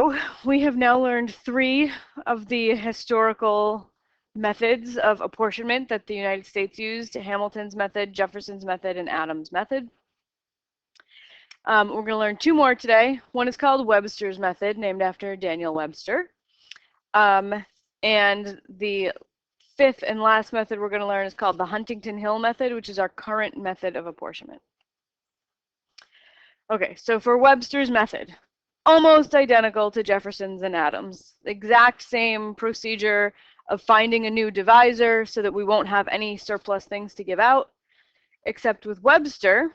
So we have now learned 3 of the historical methods of apportionment that the United States used: Hamilton's method, Jefferson's method, and Adams' method. We're going to learn 2 more today. One is called Webster's method, named after Daniel Webster. And the 5th and last method we're going to learn is called the Huntington Hill method, which is our current method of apportionment. Okay, so for Webster's method, almost identical to Jefferson's and Adams. The exact same procedure of finding a new divisor so that we won't have any surplus things to give out, except with Webster,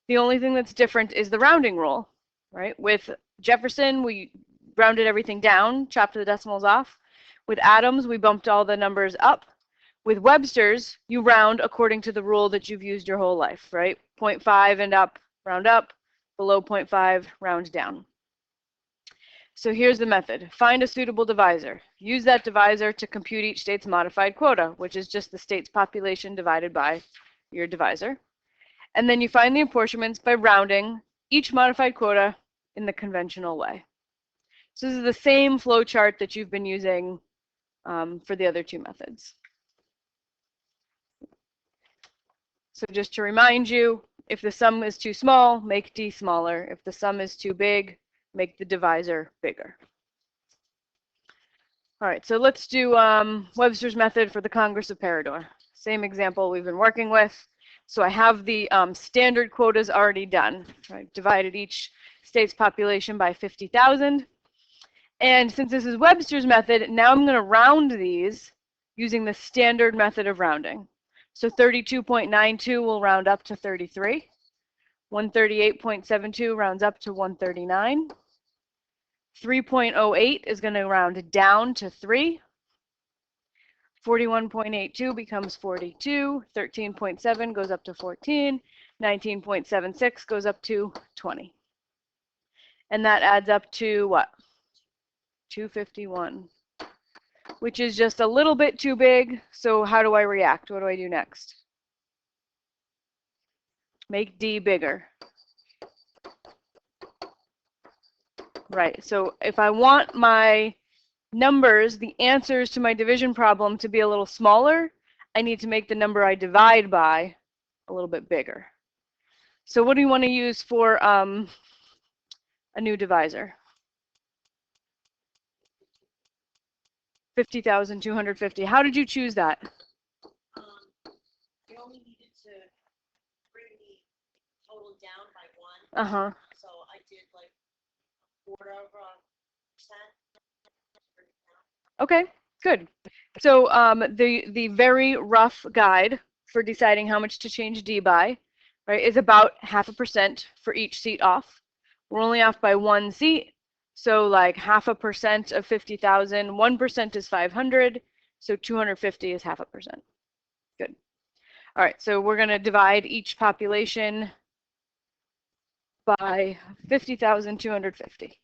the only thing that's different is the rounding rule, right? With Jefferson, we rounded everything down, chopped the decimals off. With Adams, we bumped all the numbers up. With Webster's, you round according to the rule that you've used your whole life, right? 0.5 and up, round up. Below 0.5, round down. So here's the method. Find a suitable divisor. Use that divisor to compute each state's modified quota, which is just the state's population divided by your divisor. And then you find the apportionments by rounding each modified quota in the conventional way. So this is the same flow chart that you've been using for the other 2 methods. So just to remind you, if the sum is too small, make D smaller. If the sum is too big, make the divisor bigger. All right, so let's do Webster's method for the Congress of Parador. Same example we've been working with. So I have the standard quotas already done. I've divided each state's population by 50,000. And since this is Webster's method, now I'm going to round these using the standard method of rounding. So 32.92 will round up to 33. 138.72 rounds up to 139. 3.08 is going to round down to 3. 41.82 becomes 42. 13.7 goes up to 14. 19.76 goes up to 20. And that adds up to what? 251, which is just a little bit too big. So how do I react? What do I do next? Make D bigger. Right, so if I want my numbers, the answers to my division problem, to be a little smaller, I need to make the number I divide by a little bit bigger. So what do you want to use for a new divisor? 50,250. How did you choose that? You only needed to bring the total down by 1. Uh-huh. So I did like 1/4%. Okay, good. So the very rough guide for deciding how much to change D by, right, is about 0.5% for each seat off. We're only off by 1 seat, so like 0.5% of 50,000, 1% is 500, so 250 is 0.5%. Good. All right, so we're going to divide each population by 50,250.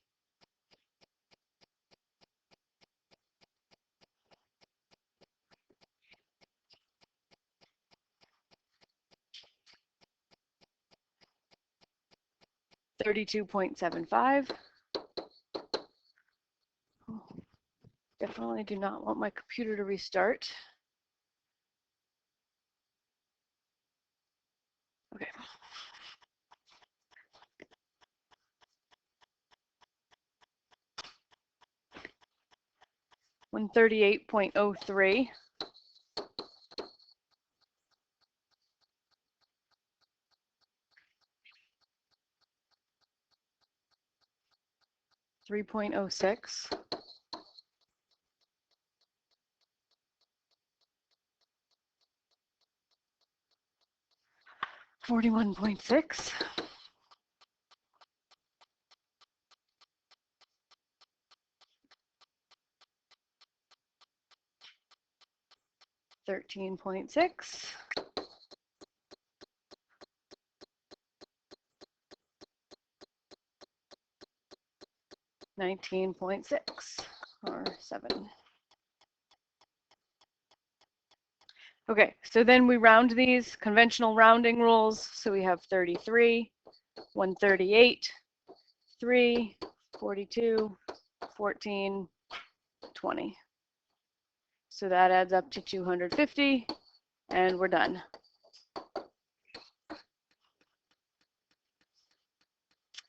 $32.75. Definitely do not want my computer to restart. Okay. $138.03. $3.06. $41.6. $13.6. $19.6 or 7. Okay, so then we round these conventional rounding rules. So we have 33, 138, 3, 42, 14, 20. So that adds up to 250, and we're done.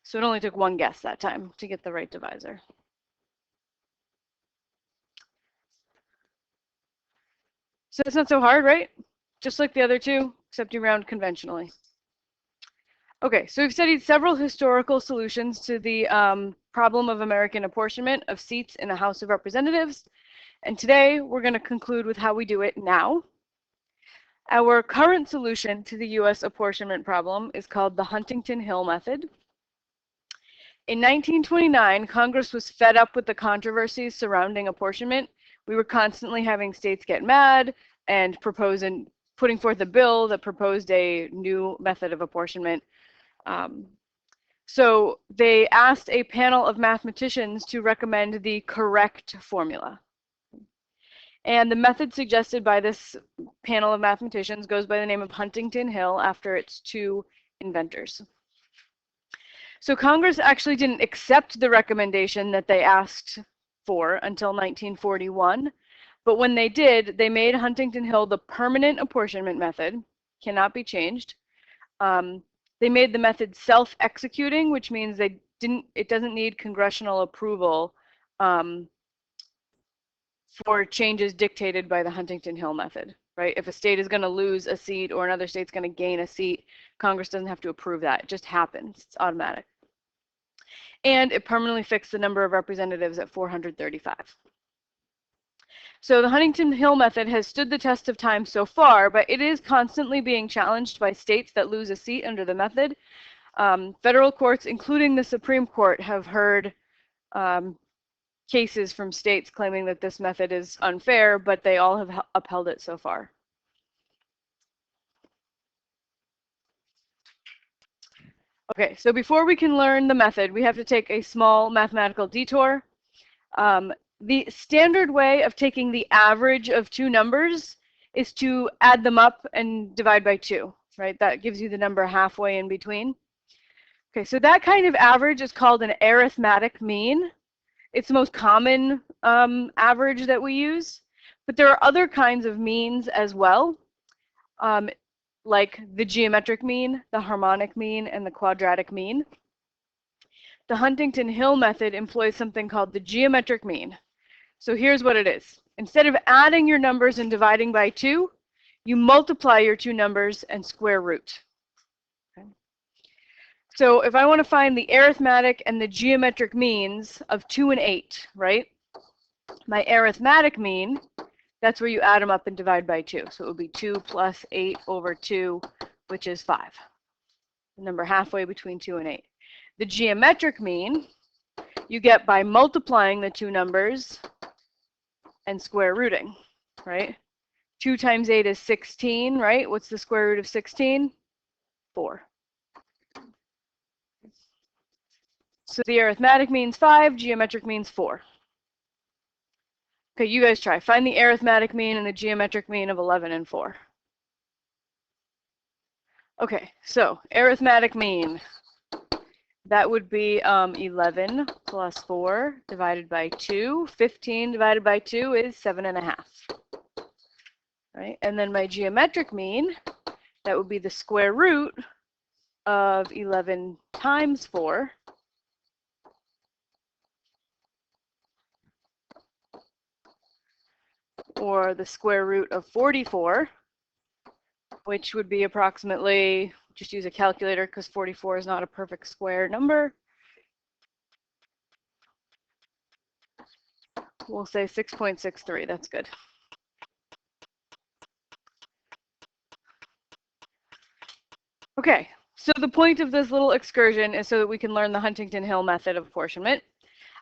So it only took one guess that time to get the right divisor. So it's not so hard, right? Just like the other two, except you round conventionally. Okay, so we've studied several historical solutions to the problem of American apportionment of seats in the House of Representatives. And today we're going to conclude with how we do it now. Our current solution to the US apportionment problem is called the Huntington Hill method. In 1929, Congress was fed up with the controversies surrounding apportionment. We were constantly having states get mad and putting forth a bill that proposed a new method of apportionment. So they asked a panel of mathematicians to recommend the correct formula. And the method suggested by this panel of mathematicians goes by the name of Huntington Hill after its two inventors. So Congress actually didn't accept the recommendation that they asked for until 1941. But when they did, they made Huntington Hill the permanent apportionment method, cannot be changed. They made the method self-executing, which means it doesn't need congressional approval for changes dictated by the Huntington Hill method, right? If a state is going to lose a seat or another state's going to gain a seat, Congress doesn't have to approve that. It just happens. It's automatic. And it permanently fixed the number of representatives at 435. So the Huntington Hill method has stood the test of time so far, but it is constantly being challenged by states that lose a seat under the method. Federal courts, including the Supreme Court, have heard cases from states claiming that this method is unfair, but they all have upheld it so far. Okay, so before we can learn the method, we have to take a small mathematical detour. The standard way of taking the average of two numbers is to add them up and divide by 2, right? That gives you the number halfway in between. Okay, so that kind of average is called an arithmetic mean. It's the most common average that we use, but there are other kinds of means as well, like the geometric mean, the harmonic mean, and the quadratic mean. The Huntington Hill method employs something called the geometric mean. So here's what it is. Instead of adding your numbers and dividing by 2, you multiply your two numbers and square root. Okay. So if I want to find the arithmetic and the geometric means of 2 and 8, right? My arithmetic mean, that's where you add them up and divide by 2. So it would be 2 plus 8 over 2, which is 5. The number halfway between 2 and 8. The geometric mean, you get by multiplying the two numbers and square rooting, right? 2 times 8 is 16, right? What's the square root of 16? 4. So the arithmetic means 5, geometric means 4. Okay, you guys try. Find the arithmetic mean and the geometric mean of 11 and 4. Okay, so arithmetic mean. That would be 11 plus 4 divided by 2. 15 divided by 2 is 7.5. Right? And then my geometric mean, that would be the square root of 11 times 4. Or the square root of 44, which would be approximately, just use a calculator because 44 is not a perfect square number. We'll say 6.63, that's good. Okay, so the point of this little excursion is so that we can learn the Huntington Hill method of apportionment.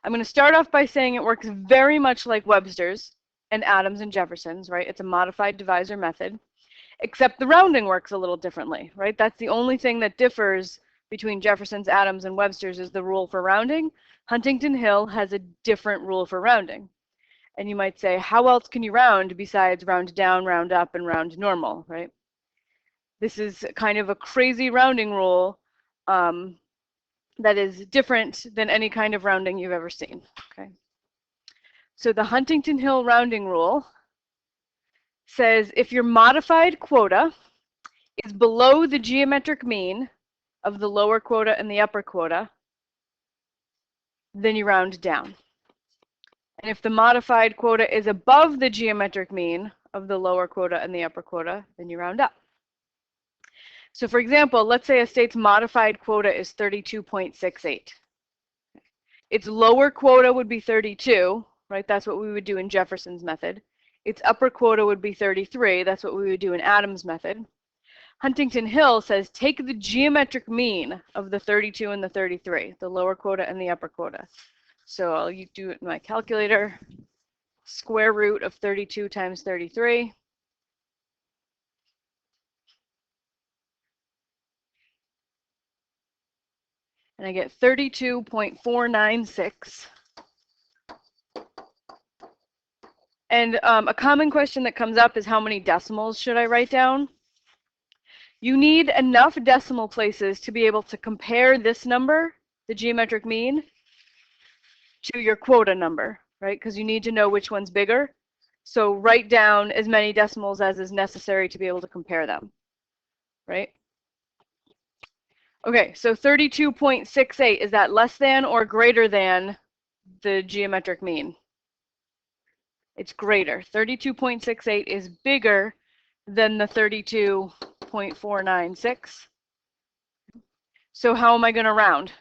I'm going to start off by saying it works very much like Webster's and Adams and Jefferson's, right? It's a modified divisor method, except the rounding works a little differently, right? That's the only thing that differs between Jefferson's, Adams, and Webster's is the rule for rounding. Huntington Hill has a different rule for rounding. And you might say, how else can you round besides round down, round up, and round normal, right? This is kind of a crazy rounding rule. that is different than any kind of rounding you've ever seen. Okay. So the Huntington Hill rounding rule says if your modified quota is below the geometric mean of the lower quota and the upper quota, then you round down. And if the modified quota is above the geometric mean of the lower quota and the upper quota, then you round up. So for example, let's say a state's modified quota is 32.68. Its lower quota would be 32, right? That's what we would do in Jefferson's method. Its upper quota would be 33. That's what we would do in Adams' method. Huntington Hill says take the geometric mean of the 32 and the 33, the lower quota and the upper quota. So I'll do it in my calculator. Square root of 32 times 33. And I get 32.496. And a common question that comes up is how many decimals should I write down? You need enough decimal places to be able to compare this number, the geometric mean, to your quota number, right? Because you need to know which one's bigger. So write down as many decimals as is necessary to be able to compare them, right? Okay, so 32.68, is that less than or greater than the geometric mean? It's greater. 32.68 is bigger than the 32.496. So how am I going to round?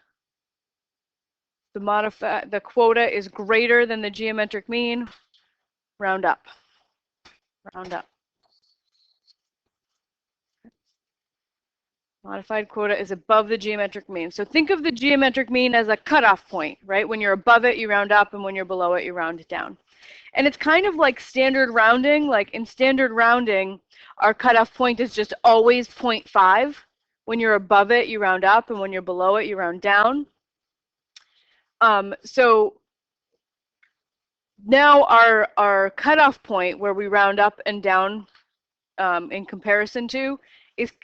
The quota is greater than the geometric mean. Round up. Round up. Modified quota is above the geometric mean. So think of the geometric mean as a cutoff point, right? When you're above it, you round up, and when you're below it, you round down. And it's kind of like standard rounding. Like in standard rounding, our cutoff point is just always 0.5. When you're above it, you round up, and when you're below it, you round down. So now our cutoff point where we round up and down in comparison to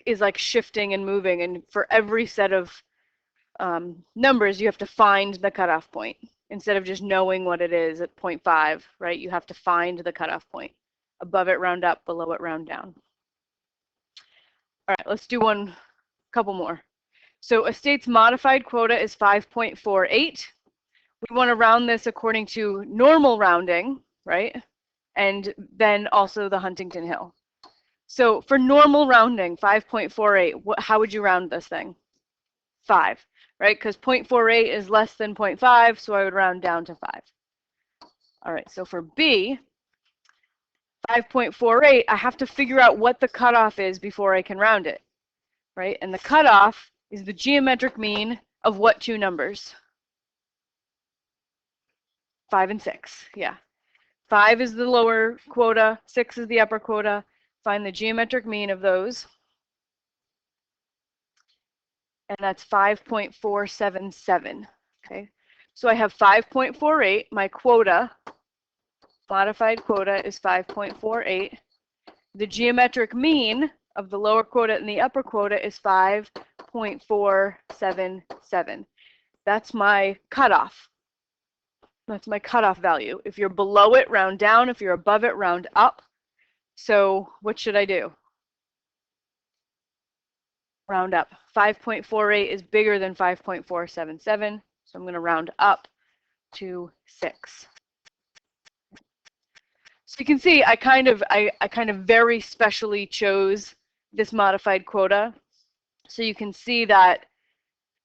is like shifting and moving, and for every set of numbers you have to find the cutoff point instead of just knowing what it is at 0.5, right? You have to find the cutoff point. Above it, round up; below it, round down. All right, let's do couple more. So a state's modified quota is 5.48. We want to round this according to normal rounding, right? And then also the Huntington Hill. So for normal rounding, 5.48, how would you round this thing? 5, right? Because 0.48 is less than 0.5, so I would round down to 5. All right, so for B, 5.48, I have to figure out what the cutoff is before I can round it, right? And the cutoff is the geometric mean of what two numbers? 5 and 6, yeah. 5 is the lower quota, 6 is the upper quota. Find the geometric mean of those. And that's 5.477, okay? So I have 5.48, my quota, modified quota is 5.48. The geometric mean of the lower quota and the upper quota is 5.477. That's my cutoff. That's my cutoff value. If you're below it, round down. If you're above it, round up. So what should I do? Round up. 5.48 is bigger than 5.477, so I'm going to round up to 6. So you can see I kind of very specially chose this modified quota. So you can see that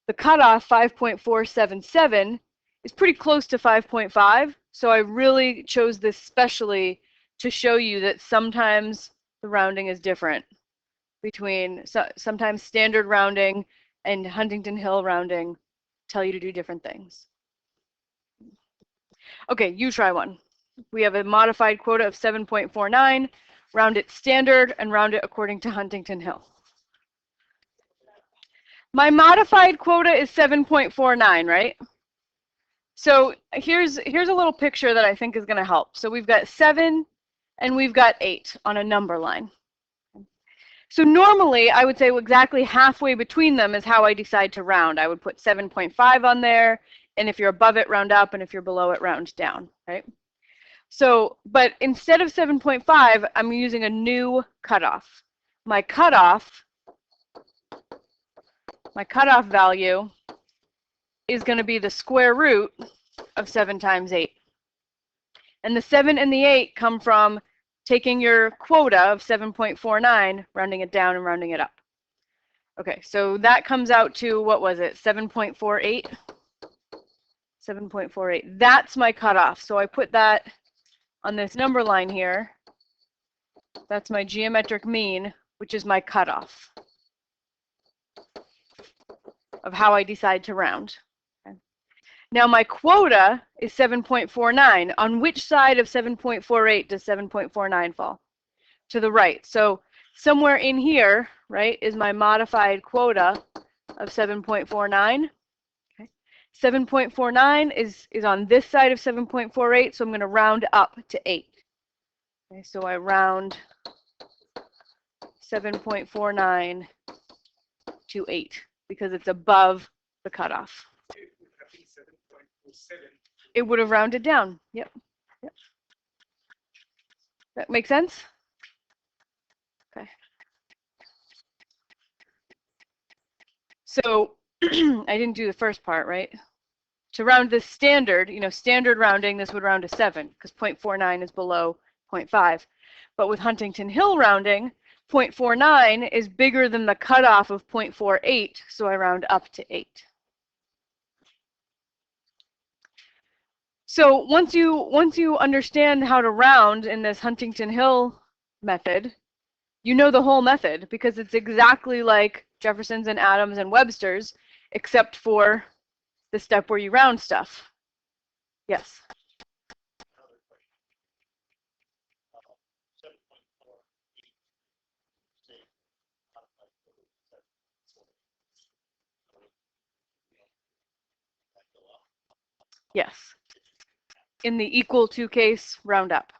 the cutoff 5.477 is pretty close to 5.5. So I really chose this specially to show you that sometimes the rounding is different between sometimes standard rounding and Huntington Hill rounding tell you to do different things. Okay, you try one. We have a modified quota of 7.49. Round it standard and round it according to Huntington Hill. My modified quota is 7.49, right? So here's a little picture that I think is going to help. So we've got 7 and we've got 8 on a number line. So normally I would say exactly halfway between them is how I decide to round. I would put 7.5 on there, and if you're above it, round up, and if you're below it, round down, right? So, but instead of 7.5, I'm using a new cutoff. My cutoff value is going to be the square root of 7 times 8. And the 7 and the 8 come from taking your quota of 7.49, rounding it down and rounding it up. Okay, so that comes out to, what was it, 7.48? 7.48. That's my cutoff. So I put that on this number line here. That's my geometric mean, which is my cutoff of how I decide to round. Okay. Now my quota is 7.49. On which side of 7.48 does 7.49 fall? To the right. So somewhere in here, right, is my modified quota of 7.49. Okay. 7.49 is on this side of 7.48, so I'm going to round up to 8. Okay, so I round 7.49 to 8 because it's above the cutoff. It would have rounded down. Yep. Yep. That make sense? Okay. So I didn't do the first part, right? To round this standard, standard rounding, this would round to 7 because 0.49 is below 0.5. But with Huntington Hill rounding, 0.49 is bigger than the cutoff of 0.48, so I round up to 8. So once you understand how to round in this Huntington Hill method, you know the whole method because it's exactly like Jefferson's and Adams and Webster's, except for the step where you round stuff. Yes. Yes. In the equal to case, round up.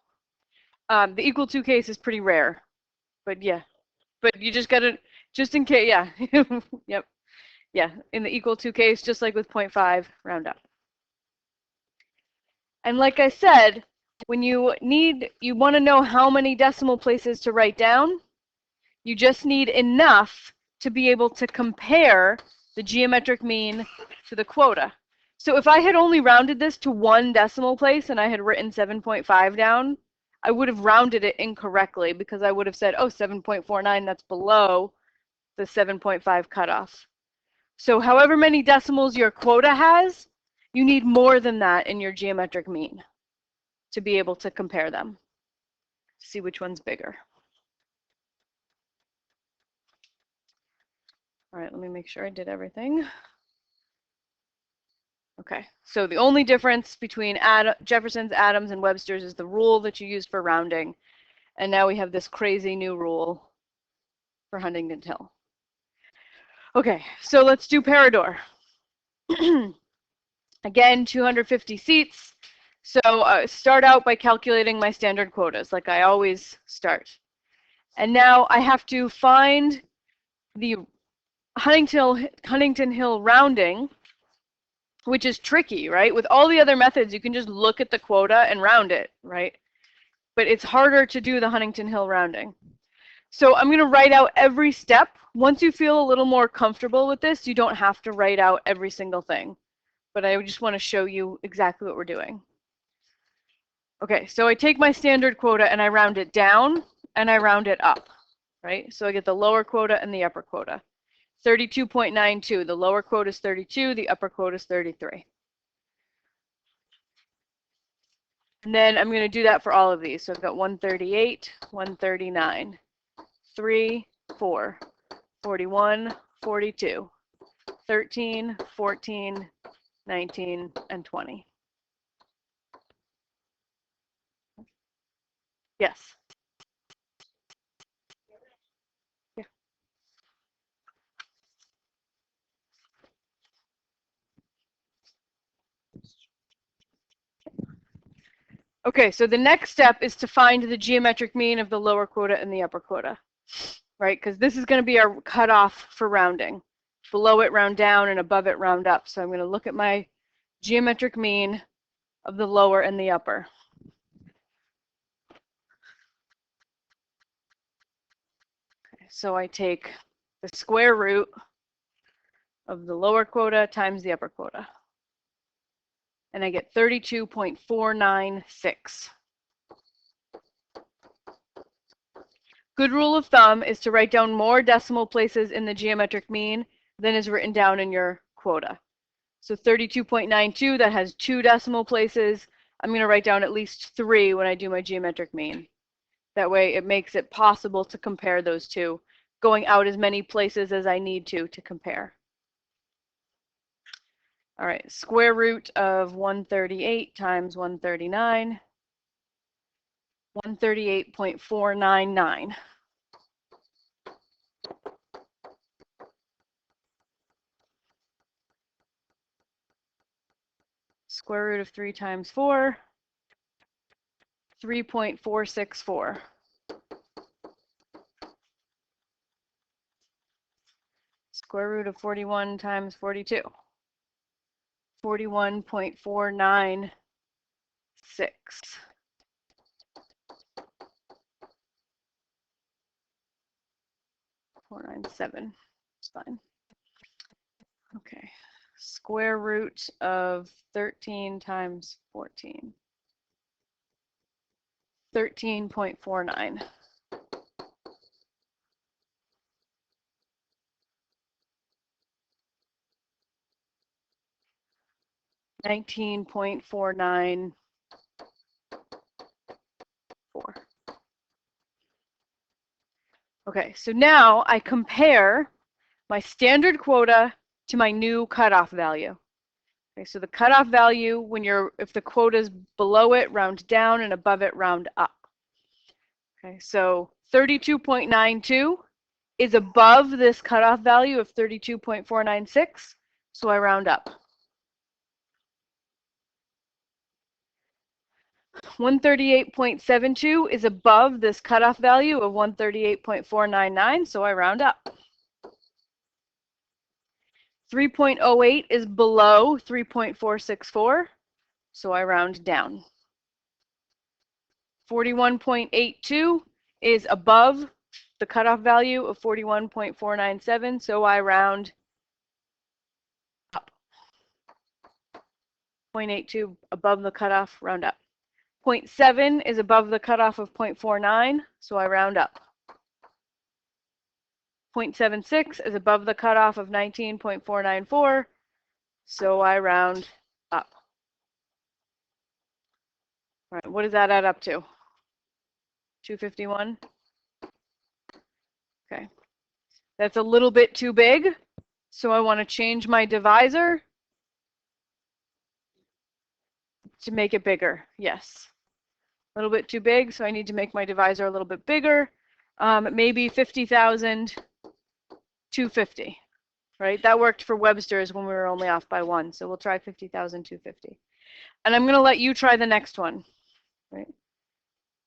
The equal to case is pretty rare, but yeah. But you just gotta, just in case, yeah. Yep. Yeah, in the equal to case, just like with 0.5, round up. And like I said, when you want to know how many decimal places to write down, you just need enough to be able to compare the geometric mean to the quota. So if I had only rounded this to 1 decimal place and I had written 7.5 down, I would have rounded it incorrectly because I would have said, oh, 7.49, that's below the 7.5 cutoff. So however many decimals your quota has, you need more than that in your geometric mean to be able to compare them, see which one's bigger. All right, let me make sure I did everything. Okay, so the only difference between Jefferson's, Adams, and Webster's is the rule that you use for rounding. And now we have this crazy new rule for Huntington Hill. Okay, so let's do Parador. Again, 250 seats. So start out by calculating my standard quotas, like I always start. And now I have to find the Huntington Hill rounding, which is tricky, right? With all the other methods, you can just look at the quota and round it, right? But it's harder to do the Huntington Hill rounding. So I'm going to write out every step. Once you feel a little more comfortable with this, you don't have to write out every single thing. But I just want to show you exactly what we're doing. Okay, so I take my standard quota and I round it down and I round it up, right? So I get the lower quota and the upper quota. 32.92, the lower quota is 32, the upper quota is 33. And then I'm going to do that for all of these. So I've got 138, 139, 3, 4, 41, 42, 13, 14, 19, and 20. Yes. Yeah. Okay, so the next step is to find the geometric mean of the lower quota and the upper quota. right? Because this is going to be our cutoff for rounding. Below it, round down, and above it, round up. So I'm going to look at my geometric mean of the lower and the upper. Okay, so I take the square root of the lower quota times the upper quota. And I get 32.496. Good rule of thumb is to write down more decimal places in the geometric mean than is written down in your quota. So 32.92, that has 2 decimal places. I'm going to write down at least 3 when I do my geometric mean. That way it makes it possible to compare those two, going out as many places as I need to compare. All right, square root of 138 times 139, 138.499. Square root of 3 times 4, 3.464. Square root of 41 times 42, 41.496. 497. It's fine. Okay. Square root of 13 times 14. 13.49. $19.494. Okay, so now I compare my standard quota to my new cutoff value. Okay, so the cutoff value, if the quota is below it, round down, and above it, round up. Okay, so 32.92 is above this cutoff value of 32.496, so I round up. 138.72 is above this cutoff value of 138.499, so I round up. 3.08 is below 3.464, so I round down. 41.82 is above the cutoff value of 41.497, so I round up. 0.82 above the cutoff, round up. 0.7 is above the cutoff of 0.49, so I round up. 0.76 is above the cutoff of 19.494, so I round up. All right, what does that add up to? 251? Okay. That's a little bit too big, so I want to change my divisor to make it bigger. Yes. A little bit too big, so I need to make my divisor a little bit bigger. Maybe 50,250, right? That worked for Webster's when we were only off by 1, so we'll try 50,250. And I'm going to let you try the next one, right?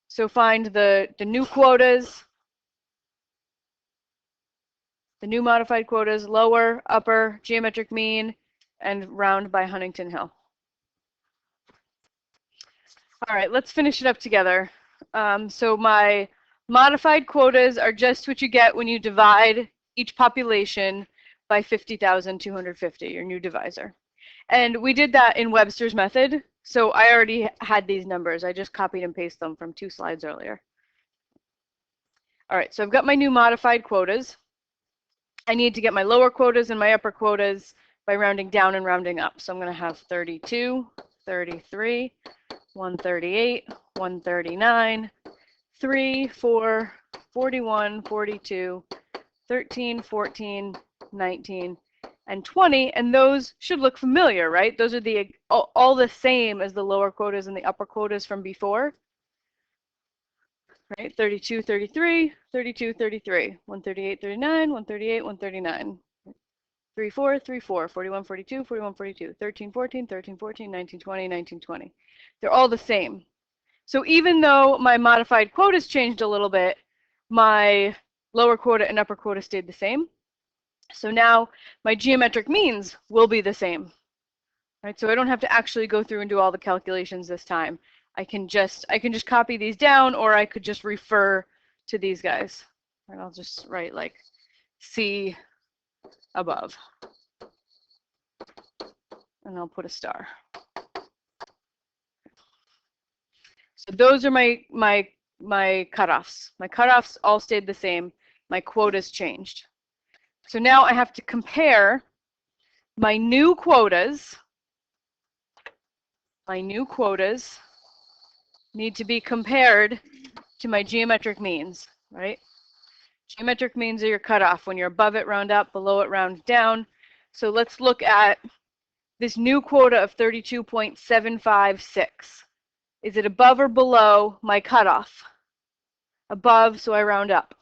So find the new quotas, the new modified quotas, lower, upper, geometric mean, and round by Huntington Hill. All right, let's finish it up together. So my modified quotas are just what you get when you divide each population by 50,250, your new divisor. And we did that in Webster's method, so I already had these numbers. I just copied and pasted them from 2 slides earlier. All right, so I've got my new modified quotas. I need to get my lower quotas and my upper quotas by rounding down and rounding up. So I'm going to have 32, 33, 138, 139, 3, 4, 41, 42, 13, 14, 19, and 20. And those should look familiar, right? Those are all the same as the lower quotas and the upper quotas from before. Right? 32, 33, 32, 33, 138, 39, 138, 139. 3, 4, 3, 4, 41, 42, 41, 42, 13, 14, 13, 14, 19, 20, 19, 20. They're all the same. So even though my modified quotas changed a little bit, my lower quota and upper quota stayed the same. So now my geometric means will be the same, right? So I don't have to actually go through and do all the calculations this time. I can just copy these down, or I could just refer to these guys. And I'll just write like C above. And I'll put a star. So those are my cutoffs. My cutoffs all stayed the same. My quotas changed. So now I have to compare my new quotas. My new quotas need to be compared to my geometric means, right? Geometric means are your cutoff. When you're above it, round up, below it, round down. So let's look at this new quota of 32.756. Is it above or below my cutoff? Above, so I round up.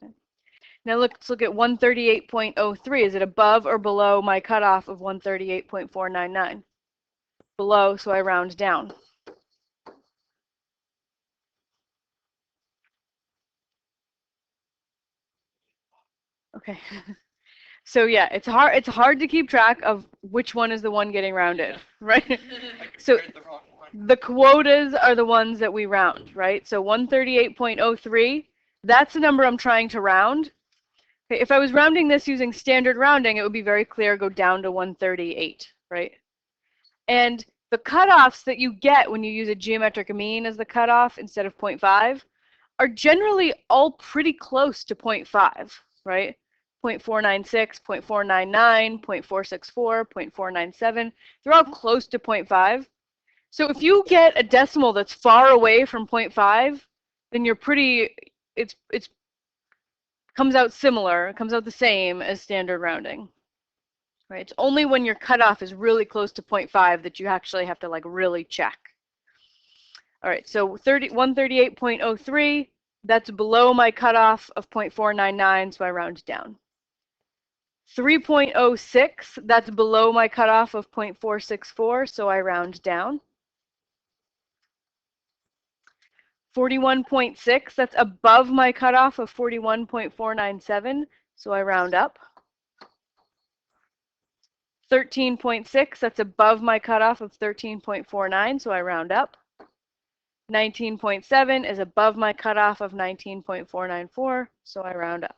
Okay. Now let's look at 138.03. Is it above or below my cutoff of 138.499? Below, so I round down. Okay. So yeah, it's hard to keep track of which one is the one getting rounded, right? So the quotas are the ones that we round, right? So 138.03, that's the number I'm trying to round. Okay, if I was rounding this using standard rounding, it would be very clear, go down to 138, right? And the cutoffs that you get when you use a geometric mean as the cutoff instead of 0.5 are generally all pretty close to 0.5, right? 0.496, 0.499, 0.464, 0.497, they're all close to 0.5. So if you get a decimal that's far away from 0.5, then you're pretty, it's comes out similar, it comes out the same as standard rounding. Right? It's only when your cutoff is really close to 0.5 that you actually have to like really check. All right, so 138.03, that's below my cutoff of 0.499, so I round down. 3.06, that's below my cutoff of 0.464, so I round down. 41.6, that's above my cutoff of 41.497, so I round up. 13.6, that's above my cutoff of 13.49, so I round up. 19.7 is above my cutoff of 19.494, so I round up.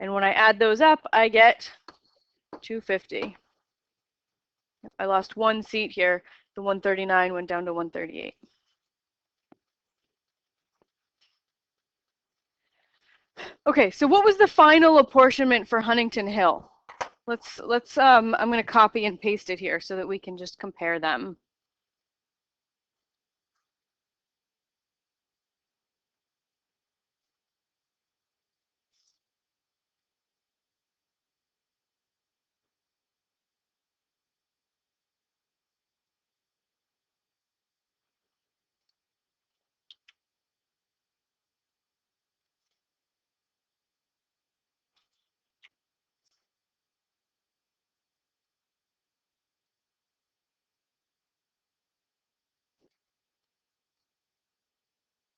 And when I add those up, I get 250. I lost one seat here. The 139 went down to 138. Okay, so what was the final apportionment for Huntington Hill? I'm going to copy and paste it here so that we can just compare them.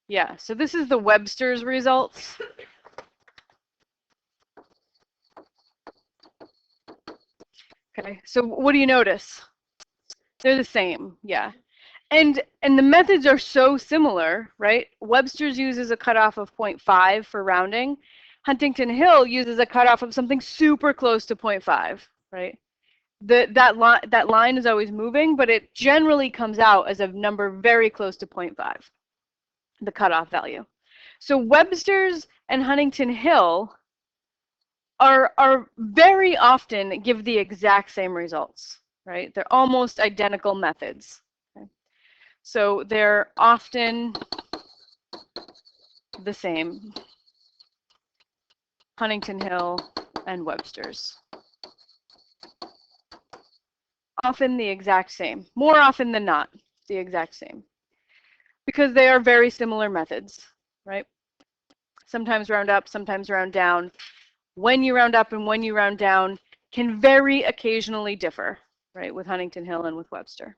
Yeah, so this is the Webster's results. Okay, so what do you notice? They're the same, yeah. And the methods are so similar, right? Webster's uses a cutoff of 0.5 for rounding. Huntington Hill uses a cutoff of something super close to 0.5, right? That line is always moving, but it generally comes out as a number very close to 0.5, the cutoff value. So Webster's and Huntington Hill are very often give the exact same results, right? They're almost identical methods. Okay? So they're often the same. Huntington Hill and Webster's. Often the exact same. More often than not, the exact same. Because they are very similar methods, right? Sometimes round up, sometimes round down. When you round up and when you round down can very occasionally differ, right, with Huntington Hill and with Webster.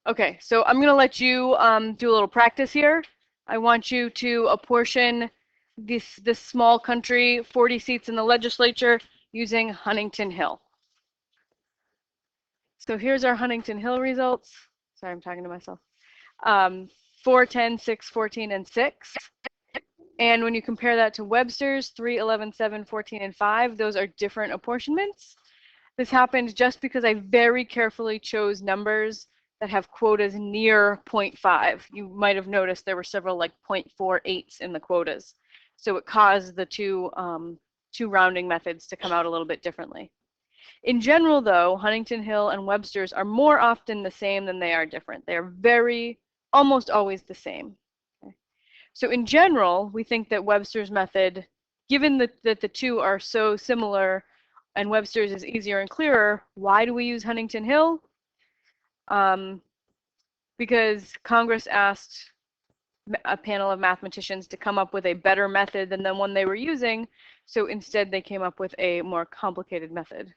Okay, so I'm going to let you do a little practice here. I want you to apportion this small country, 40 seats in the legislature, using Huntington Hill. So here's our Huntington Hill results. Sorry, I'm talking to myself. 4, 10, 6, 14, and 6. And when you compare that to Webster's, 3, 11, 7, 14, and 5, those are different apportionments. This happened just because I very carefully chose numbers that have quotas near 0.5. You might have noticed there were several like 0.48s in the quotas. So it caused the two rounding methods to come out a little bit differently. In general, though, Huntington Hill and Webster's are more often the same than they are different. They are almost always the same. Okay. So in general, we think that Webster's method, given that the two are so similar and Webster's is easier and clearer, why do we use Huntington Hill? Because Congress asked a panel of mathematicians to come up with a better method than the one they were using, so instead they came up with a more complicated method.